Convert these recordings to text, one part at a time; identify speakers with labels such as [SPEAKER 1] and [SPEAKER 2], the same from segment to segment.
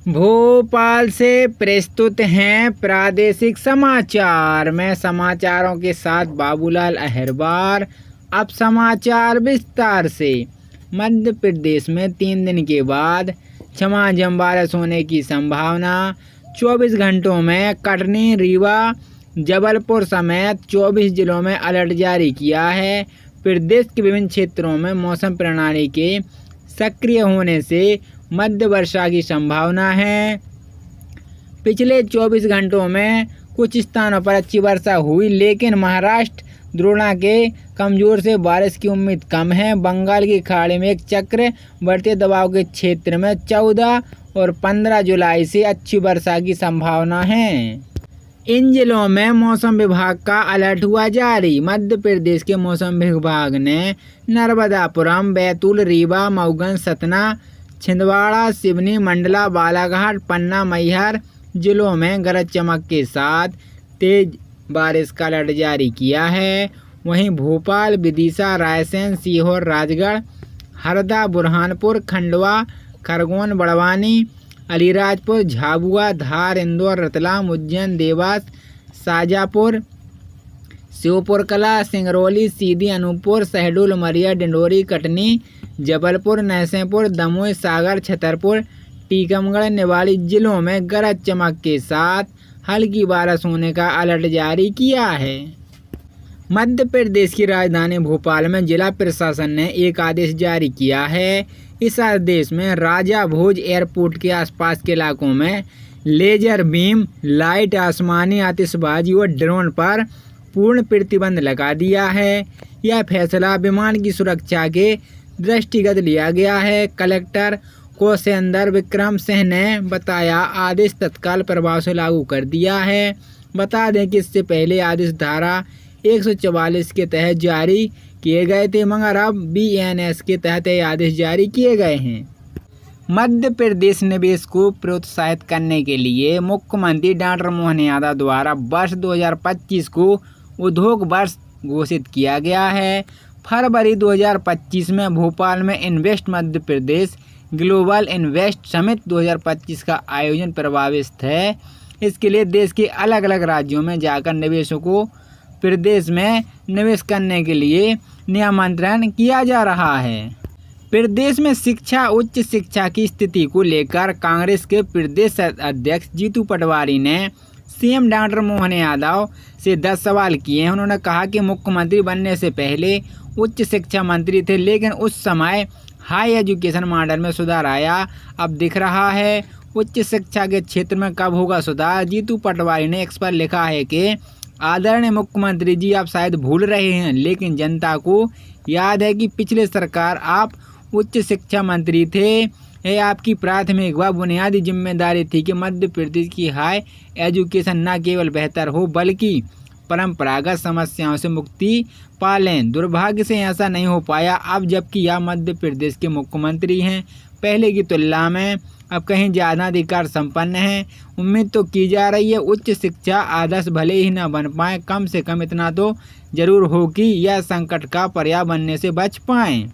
[SPEAKER 1] भोपाल से प्रस्तुत हैं प्रादेशिक समाचार। मैं समाचारों के साथ बाबूलाल अहिरवार। अब समाचार विस्तार से। मध्य प्रदेश में 3 दिन के बाद झमाझम बारिश होने की संभावना। 24 घंटों में कटनी, रीवा, जबलपुर समेत 24 जिलों में अलर्ट जारी किया है। प्रदेश के विभिन्न क्षेत्रों में मौसम प्रणाली के सक्रिय होने से मध्य वर्षा की संभावना है। पिछले 24 घंटों में कुछ स्थानों पर अच्छी वर्षा हुई, लेकिन महाराष्ट्र, द्रोणा के कमजोर से बारिश की उम्मीद कम है। बंगाल की खाड़ी में एक चक्र बढ़ते दबाव के क्षेत्र में 14 और 15 जुलाई से अच्छी वर्षा की संभावना है। इन जिलों में मौसम विभाग का अलर्ट हुआ जारी। मध्य प्रदेश के मौसम विभाग ने नर्मदापुरम, बैतूल, रीवा, मऊगंज, सतना, छिंदवाड़ा, सिवनी, मंडला, बालाघाट, पन्ना, मैहर जिलों में गरज चमक के साथ तेज बारिश का अलर्ट जारी किया है। वहीं भोपाल, विदिशा, रायसेन, सीहोर, राजगढ़, हरदा, बुरहानपुर, खंडवा, खरगोन, बड़वानी, अलीराजपुर, झाबुआ, धार, इंदौर, रतलाम, उज्जैन, देवास, शाजापुर, श्योपुर कला, सिंगरौली, सीधी, अनूपपुर, शहडोल, उमरिया, डिंडोरी, कटनी, जबलपुर, नरसिंहपुर, दमोह, सागर, छतरपुर, टीकमगढ़, निवाड़ी जिलों में गरज चमक के साथ हल्की बारिश होने का अलर्ट जारी किया है। मध्य प्रदेश की राजधानी भोपाल में जिला प्रशासन ने एक आदेश जारी किया है। इस आदेश में राजा भोज एयरपोर्ट के आसपास के इलाकों में लेजर बीम लाइट, आसमानी आतिशबाजी और ड्रोन पर पूर्ण प्रतिबंध लगा दिया है। यह फैसला विमान की सुरक्षा के दृष्टिगत लिया गया है। कलेक्टर कौशेंद्र विक्रम सिंह ने बताया, आदेश तत्काल प्रभाव से लागू कर दिया है। बता दें कि इससे पहले आदेश धारा 144 के तहत जारी किए गए थे, मगर अब BNS के तहत ये आदेश जारी किए गए हैं। मध्य प्रदेश निवेश को प्रोत्साहित करने के लिए मुख्यमंत्री डॉक्टर मोहन यादव द्वारा वर्ष 2025 को उद्योग वर्ष घोषित किया गया है। फरवरी 2025 में भोपाल में invest Madhya Pradesh global invest summit 2025 का आयोजन प्रस्तावित है। इसके लिए देश के अलग अलग राज्यों में जाकर निवेशकों को प्रदेश में निवेश करने के लिए निमंत्रण किया जा रहा है। प्रदेश में शिक्षा, उच्च शिक्षा की स्थिति को लेकर कांग्रेस के प्रदेश अध्यक्ष जीतू पटवारी ने CM डॉक्टर मोहन यादव से 10 सवाल किए हैं। उन्होंने कहा कि मुख्यमंत्री बनने से पहले उच्च शिक्षा मंत्री थे, लेकिन उस समय हाई एजुकेशन मॉडल में सुधार आया, अब दिख रहा है। उच्च शिक्षा के क्षेत्र में कब होगा सुधार? जीतू पटवारी ने एक्स पर लिखा है कि आदरणीय मुख्यमंत्री जी, आप शायद भूल रहे हैं, लेकिन जनता को याद है कि पिछले सरकार आप उच्च शिक्षा मंत्री थे। यह आपकी प्राथमिक व बुनियादी जिम्मेदारी थी कि मध्य प्रदेश की हाई एजुकेशन न केवल बेहतर हो बल्कि परंपरागत समस्याओं से मुक्ति पा लें। दुर्भाग्य से ऐसा नहीं हो पाया। अब जबकि आप मध्य प्रदेश के मुख्यमंत्री हैं, पहले की तुलना में अब कहीं ज़्यादा अधिकार संपन्न हैं। उम्मीद तो की जा रही है उच्च शिक्षा आदर्श भले ही न बन पाए, कम से कम इतना तो जरूर हो कि यह संकट का पर्याय बनने से बच पाएँ।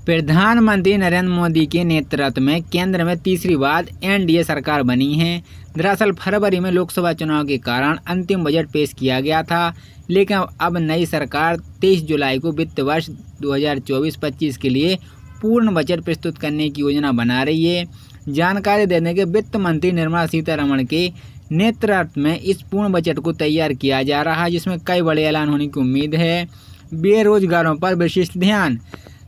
[SPEAKER 1] प्रधानमंत्री नरेंद्र मोदी के नेतृत्व में केंद्र में तीसरी बार NDA सरकार बनी है। दरअसल फरवरी में लोकसभा चुनाव के कारण अंतिम बजट पेश किया गया था, लेकिन अब नई सरकार 23 जुलाई को वित्त वर्ष 2024-25 के लिए पूर्ण बजट प्रस्तुत करने की योजना बना रही है। जानकारी देने के वित्त मंत्री निर्मला सीतारमण के नेतृत्व में इस पूर्ण बजट को तैयार किया जा रहा है, जिसमें कई बड़े ऐलान होने की उम्मीद है। बेरोजगारों पर विशिष्ट ध्यान।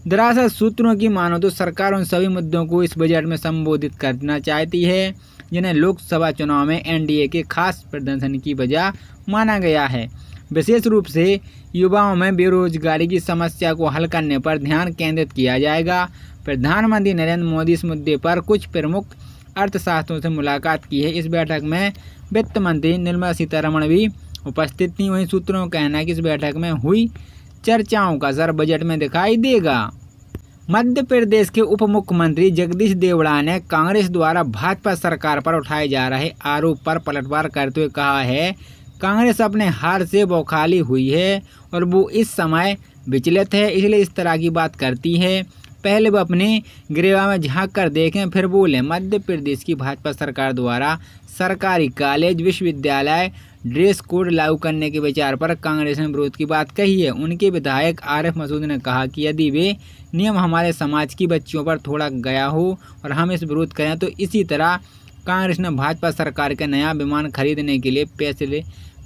[SPEAKER 1] दरअसल सूत्रों की मानो तो सरकार उन सभी मुद्दों को इस बजट में संबोधित करना चाहती है जिन्हें लोकसभा चुनाव में NDA के खास प्रदर्शन की वजह माना गया है। विशेष रूप से युवाओं में बेरोजगारी की समस्या को हल करने पर ध्यान केंद्रित किया जाएगा। प्रधानमंत्री नरेंद्र मोदी इस मुद्दे पर कुछ प्रमुख अर्थशास्त्रियों से मुलाकात की है। इस बैठक में वित्त मंत्री निर्मला सीतारमण भी उपस्थित थी। वहीं सूत्रों का कहना है कि इस बैठक में हुई चर्चाओं का असर बजट में दिखाई देगा। मध्य प्रदेश के उप मुख्यमंत्री जगदीश देवड़ा ने कांग्रेस द्वारा भाजपा सरकार पर उठाए जा रहे आरोप पर पलटवार करते हुए कहा है, कांग्रेस अपने हार से बौखलाई हुई है और वो इस समय विचलित है, इसलिए इस तरह की बात करती है। पहले वो अपने गिरेवा में झांक कर देखें फिर बोलें। मध्य प्रदेश की भाजपा सरकार द्वारा सरकारी कॉलेज विश्वविद्यालय ड्रेस कोड लागू करने के विचार पर कांग्रेस ने विरोध की बात कही है। उनके विधायक आरिफ मसूद ने कहा कि यदि वे नियम हमारे समाज की बच्चियों पर थोड़ा गया हो और हम इस विरोध करें तो इसी तरह कांग्रेस ने भाजपा सरकार के नया विमान खरीदने के लिए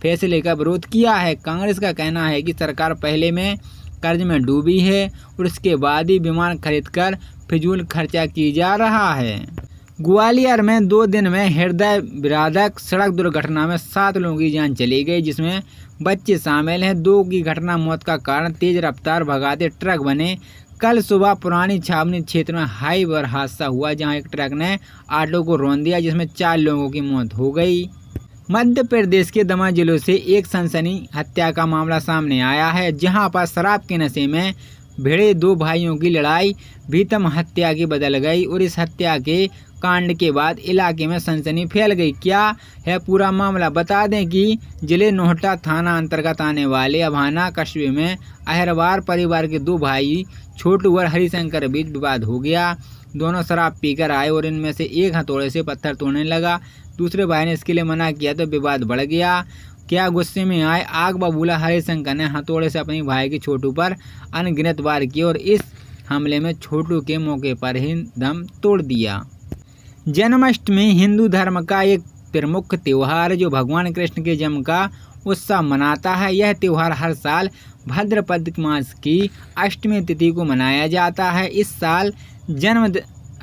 [SPEAKER 1] फैसले का विरोध किया है। कांग्रेस का कहना है कि सरकार पहले में कर्ज में डूबी है और उसके बाद ही विमान खरीदकर फिजूल खर्चा की जा रहा है। ग्वालियर में 2 दिन में हृदय विदारक सड़क दुर्घटना में 7 लोगों की जान चली गई, जिसमें बच्चे शामिल हैं। 2 की घटना मौत का कारण तेज रफ्तार भगाते ट्रक बने। कल सुबह पुरानी छावनी क्षेत्र में हाईवे पर हादसा हुआ, जहां एक ट्रक ने ऑटो को रौंद दिया, जिसमें 4 लोगों की मौत हो गई। मध्य प्रदेश के दमा जिलों से एक सनसनी हत्या का मामला सामने आया है, जहां पर शराब के नशे में भिड़े 2 भाइयों की लड़ाई भीषण हत्या की बदल गई और इस हत्या के कांड के बाद इलाके में सनसनी फैल गई। क्या है पूरा मामला, बता दें कि जिले नोहटा थाना अंतर्गत आने वाले अभाना कस्बे में अहरवार परिवार के 2 भाई छोटू और हरिशंकर के बीच विवाद हो गया। दोनों शराब पीकर आए और इनमें से एक हथौड़े से पत्थर तोड़ने लगा। दूसरे भाई ने इसके लिए मना किया तो विवाद बढ़ गया। क्या गुस्से में आए आग बबूला हरिशंकर ने हथौड़े से अपने भाई के छोटू पर अनगिनत वार किए और इस हमले में छोटू के मौके पर ही दम तोड़ दिया। जन्माष्टमी हिंदू धर्म का एक प्रमुख त्यौहार है, जो भगवान कृष्ण के जन्म का उत्सव मनाता है। यह त्यौहार हर साल भाद्रपद मास की अष्टमी तिथि को मनाया जाता है। इस साल जन्म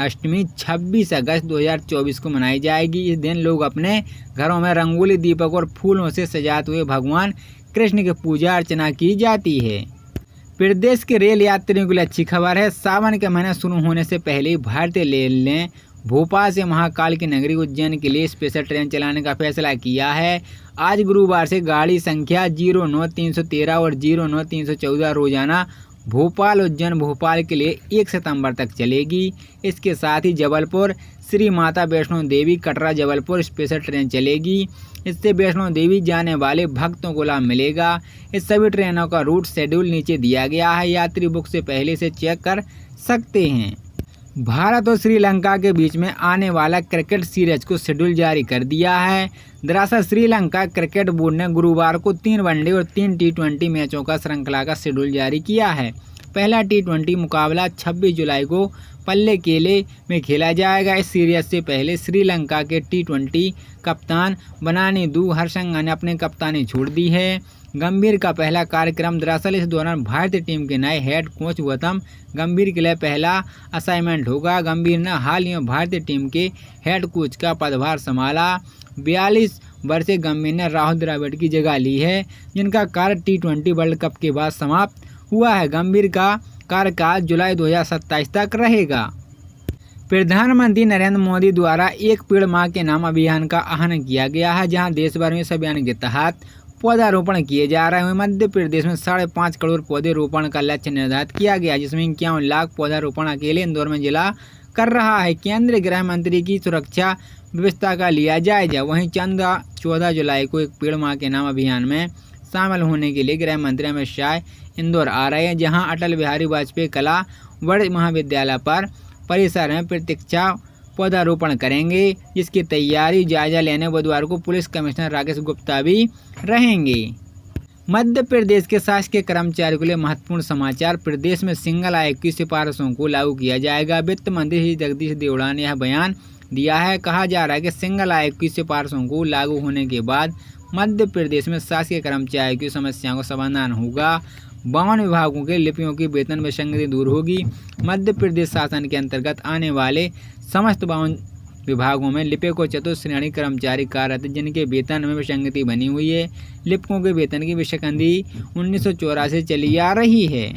[SPEAKER 1] अष्टमी 26 अगस्त 2024 को मनाई जाएगी। इस दिन लोग अपने घरों में रंगोली, दीपक और फूलों से सजाते हुए भगवान कृष्ण की पूजा अर्चना की जाती है। प्रदेश के रेल यात्रियों के लिए अच्छी खबर है। सावन के महीना शुरू होने से पहले ही भारतीय रेल ने भोपाल से महाकाल की नगरी उज्जैन के लिए स्पेशल ट्रेन चलाने का फैसला किया है। आज गुरुवार से गाड़ी संख्या 09313 और 09314 रोजाना भोपाल उज्जैन भोपाल के लिए 1 सितंबर तक चलेगी। इसके साथ ही जबलपुर श्री माता वैष्णो देवी कटरा जबलपुर स्पेशल ट्रेन चलेगी। इससे वैष्णो देवी जाने वाले भक्तों को लाभ मिलेगा। इस सभी ट्रेनों का रूट शेड्यूल नीचे दिया गया है, यात्री बुक से पहले से चेक कर सकते हैं। भारत और श्रीलंका के बीच में आने वाला क्रिकेट सीरीज को शेड्यूल जारी कर दिया है। दरअसल श्रीलंका क्रिकेट बोर्ड ने गुरुवार को 3 वनडे और 3 T20 मैचों का श्रृंखला का शेड्यूल जारी किया है। पहला T20 मुकाबला 26 जुलाई को पल्लेकेले में खेला जाएगा। इस सीरीज से पहले श्रीलंका के T20 कप्तान बनानीधु हरसंघा ने अपनी कप्तानी छोड़ दी है। गंभीर का पहला कार्यक्रम दरअसल इस दौरान भारतीय टीम के नए हेड कोच गौतम गंभीर के लिए पहला असाइनमेंट होगा। गंभीर ने हाल ही में भारतीय टीम के हेड कोच का पदभार संभाला। 42 वर्षीय गंभीर ने राहुल द्रविड़ की जगह ली है, जिनका कार्य T20 वर्ल्ड कप के बाद समाप्त हुआ है। गंभीर का कार्यकाल जुलाई 2027 तक रहेगा। प्रधानमंत्री नरेंद्र मोदी द्वारा एक पेड़ मां के नाम अभियान का आह्वान किया गया है, जहां देश भर में इस अभियान के तहत पौधारोपण किए जा रहे हैं। मध्य प्रदेश में 5.5 करोड़ पौधे रोपण का लक्ष्य निर्धारित किया गया, जिसमें 51 लाख पौधारोपण अकेले इंदौर में जिला कर रहा है। केंद्रीय गृह मंत्री की सुरक्षा व्यवस्था का लिया जायजा। वहीं 14 जुलाई को एक पेड़ मां के नाम अभियान में शामिल होने के लिए गृह मंत्री अमित शाह इंदौर आ रहे हैं, जहां अटल बिहारी वाजपेयी कला वर्ग महाविद्यालय पर परिसर में प्रतीक्षा पौधारोपण करेंगे, जिसकी तैयारी जायजा लेने बुधवार को पुलिस कमिश्नर राकेश गुप्ता भी रहेंगे। मध्य प्रदेश के शासकीय कर्मचारियों के लिए महत्वपूर्ण समाचार। प्रदेश में सिंगल आय की सिफारिशों को लागू किया जाएगा। वित्त मंत्री श्री जगदीश देवड़ा ने यह बयान दिया है। कहा जा रहा है कि सिंगल आय की सिफारिशों को लागू होने के बाद मध्य प्रदेश में शासकीय कर्मचारियों की समस्याओं का समाधान होगा। 52 विभागों के लिपियों की वेतन विसंगति दूर होगी। मध्य प्रदेश शासन के अंतर्गत आने वाले समस्त 52 विभागों में लिपिक और चतुश्रेणी कर्मचारी कार्यरत, जिनके वेतन में विसंगति बनी हुई है। लिपिकों के वेतन की विसंगति 1984 से चली आ रही है।